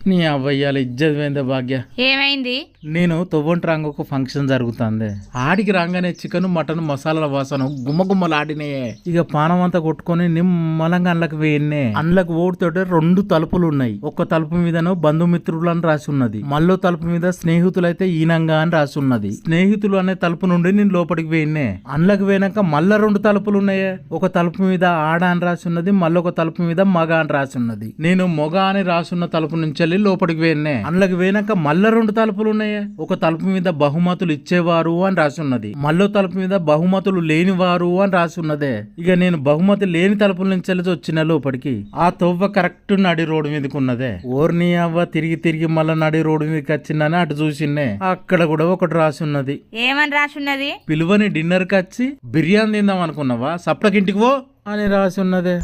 నీ అవ్వయ్యాల ఇజ్జత్ పోయిందే భాగ్య. ఏమైంది? నేను తొవ్వంటి రంగు ఒక ఫంక్షన్ జరుగుతుంది. ఆడికి రాగానే చికెన్ మటన్ మసాలాల వాసన గుమ్మగుమ్మలాడినాయే. ఇక పానం అంతా కొట్టుకొని నిమ్మలంగా అండ్లకు వేయన్నే. అండ్లకు ఓడితోటే 2 తలుపులు ఉన్నాయి. ఒక తలుపు మీదను బంధుమిత్రులు అని రాసి ఉన్నది, మళ్ళీ తలుపు మీద స్నేహితులైతే ఈనంగా అని రాసి ఉన్నది. స్నేహితులు అనే తలుపు నుండి నేను లోపలికి వేయన్నే. అండ్లకు వేయనాక మళ్ళా 2 తలుపులు ఉన్నాయే. ఒక తలుపు మీద ఆడ అని రాసి ఉన్నది, మళ్ళీ ఒక తలుపు మీద మగ అని రాసి ఉన్నది. నేను మొగ అని రాసున్న తలుపు నుంచి లోపలికి వేయన్నే. అండ్లకు వేయనాక మళ్ళా 2 తలుపులు ఉన్నాయే. ఒక తలుపు మీద బహుమతులు ఇచ్చేవారు అని రాసి ఉన్నది, మళ్ళీ తలుపు మీద బహుమతులు లేనివారు అని రాసి ఉన్నదే. ఇక నేను బహుమతి లేని తలుపుల నుంచి వచ్చిన లోపలికి ఆ తొవ్వ కరెక్ట్ నడి రోడ్డు మీదకి ఉన్నదే. ఓర్ని అవ్వ తిరిగి తిరిగి మళ్ళా నడి రోడ్డు మీదకి వచ్చిందని అటు చూసిన్నే. అక్కడ కూడా ఒకటి రాసి ఉన్నది. ఏమని రాసి ఉన్నది? పిలువని డిన్నర్ కి వచ్చి బిర్యానీ తిందాం అనుకున్నావా, సప్లకింటికి పో అని రాసి ఉన్నదే.